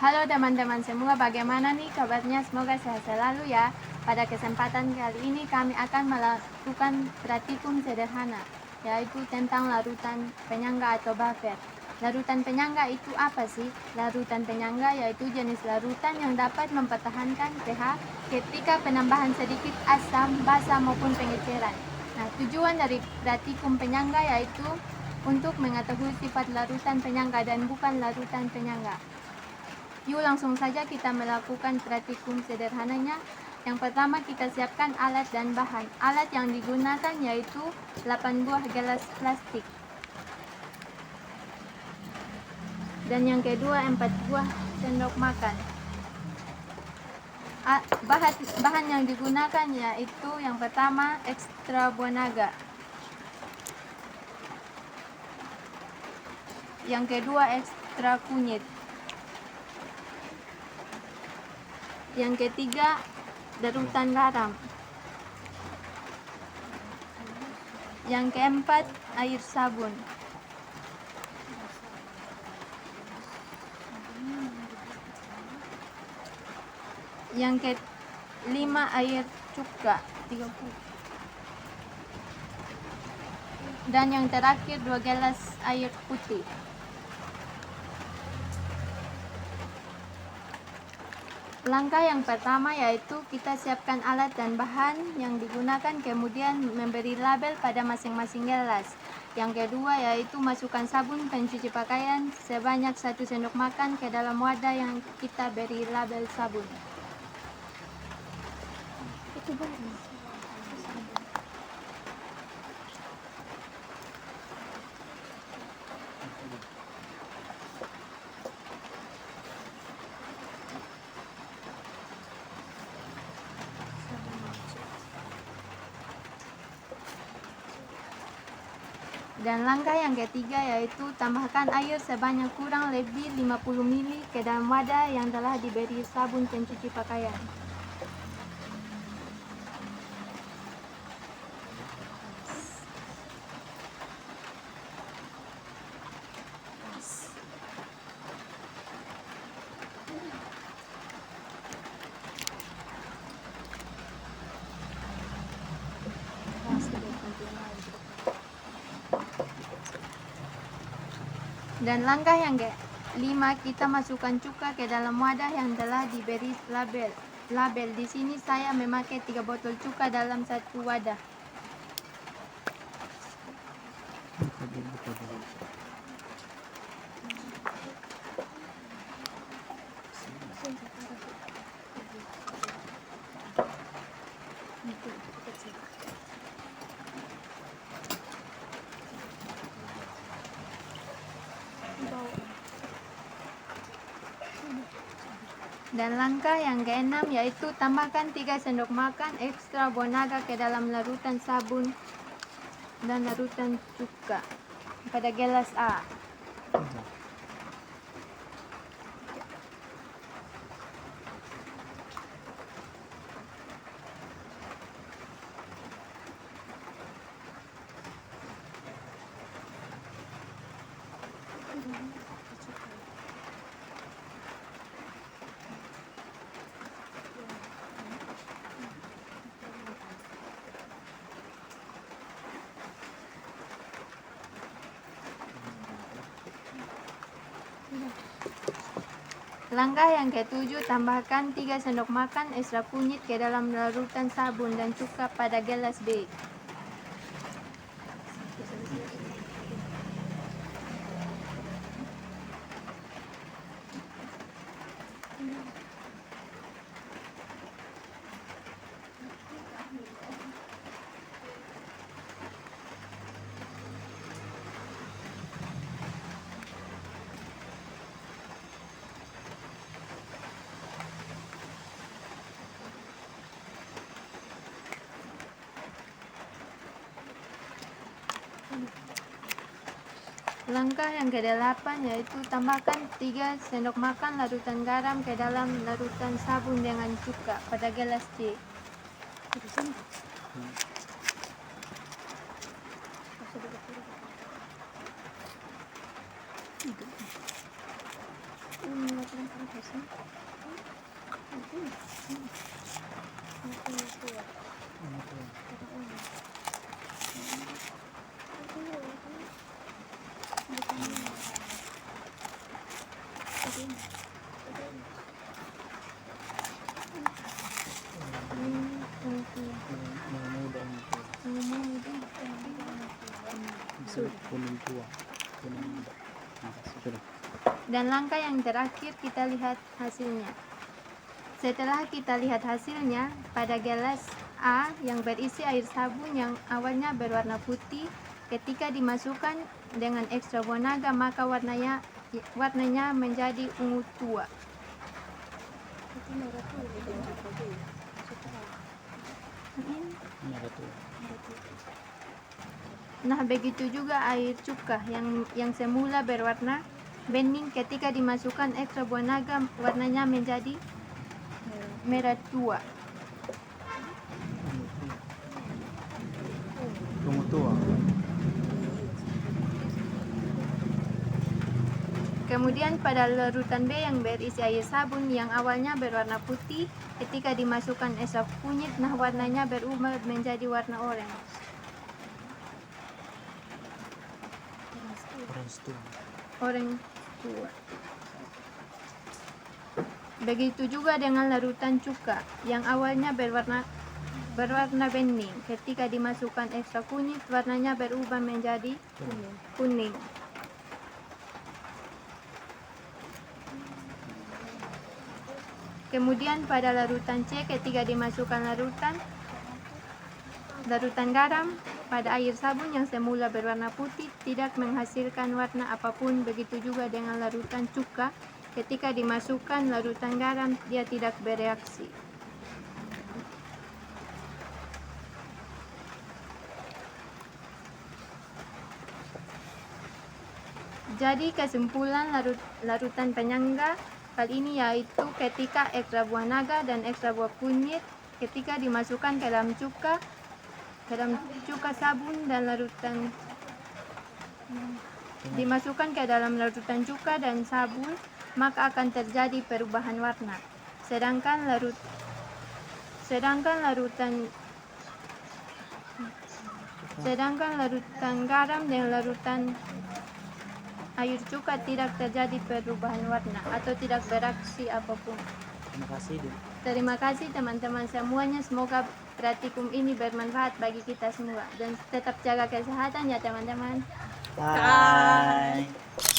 Halo teman-teman semua, bagaimana nih kabarnya? Semoga sehat selalu ya. Pada kesempatan kali ini kami akan melakukan praktikum sederhana, yaitu tentang larutan penyangga atau buffer. Larutan penyangga itu apa sih? Larutan penyangga yaitu jenis larutan yang dapat mempertahankan pH ketika penambahan sedikit asam, basa maupun pengeceran. Nah, tujuan dari praktikum penyangga yaitu untuk mengetahui sifat larutan penyangga dan bukan larutan penyangga. Yuk langsung saja kita melakukan praktikum sederhananya. Yang pertama kita siapkan alat dan bahan. Alat yang digunakan yaitu 8 buah gelas plastik. Dan yang kedua 4 buah sendok makan. Bahan yang digunakan yaitu yang pertama ekstra buah naga. Yang kedua ekstra kunyit. Yang ketiga, larutan garam. Yang keempat, air sabun. Yang kelima, air cuka 30. Dan yang terakhir 2 gelas air putih. Langkah yang pertama yaitu kita siapkan alat dan bahan yang digunakan, kemudian memberi label pada masing-masing gelas. Yang kedua yaitu masukkan sabun pencuci pakaian sebanyak 1 sendok makan ke dalam wadah yang kita beri label sabun. Itu baru. Dan langkah yang ketiga yaitu tambahkan air sebanyak kurang lebih 50 ml ke dalam wadah yang telah diberi sabun pencuci pakaian. Dan langkah yang kelima, kita masukkan cuka ke dalam wadah yang telah diberi label. Di sini saya memakai 3 botol cuka dalam satu wadah. Dan langkah yang keenam yaitu tambahkan 3 sendok makan ekstra buah naga ke dalam larutan sabun dan larutan cuka pada gelas A. Langkah yang ketujuh, tambahkan 3 sendok makan ekstra kunyit ke dalam larutan sabun dan cuka pada gelas B. Langkah yang ke-8 yaitu tambahkan 3 sendok makan larutan garam ke dalam larutan sabun dengan cuka pada gelas C. kuning tua, kuning. Sudah. Dan langkah yang terakhir kita lihat hasilnya. Setelah kita lihat hasilnya, pada gelas A yang berisi air sabun yang awalnya berwarna putih, ketika dimasukkan dengan ekstra buah naga maka warnanya menjadi ungu tua. Merah tua. Nah, begitu juga air cuka yang semula berwarna bening, ketika dimasukkan ekstra buah naga warnanya menjadi merah tua. Ungu tua. Kemudian pada larutan B yang berisi air sabun yang awalnya berwarna putih, ketika dimasukkan ekstra kunyit, nah warnanya berubah menjadi warna oranye. Oranye tua. Begitu juga dengan larutan cuka yang awalnya berwarna bening, ketika dimasukkan ekstra kunyit warnanya berubah menjadi kuning. Kemudian pada larutan C ketika dimasukkan larutan garam pada air sabun yang semula berwarna putih tidak menghasilkan warna apapun. Begitu juga dengan larutan cuka, ketika dimasukkan larutan garam dia tidak bereaksi. Jadi kesimpulan larutan penyangga kali ini yaitu ketika ekstra buah naga dan ekstra buah kunyit ketika dimasukkan ke dalam cuka sabun dan dimasukkan ke dalam larutan cuka dan sabun, maka akan terjadi perubahan warna. Sedangkan larutan garam dan larutan air cuka tidak terjadi perubahan warna atau tidak bereaksi apapun. Terima kasih teman-teman semuanya. Semoga praktikum ini bermanfaat bagi kita semua dan tetap jaga kesehatan ya teman-teman. Bye.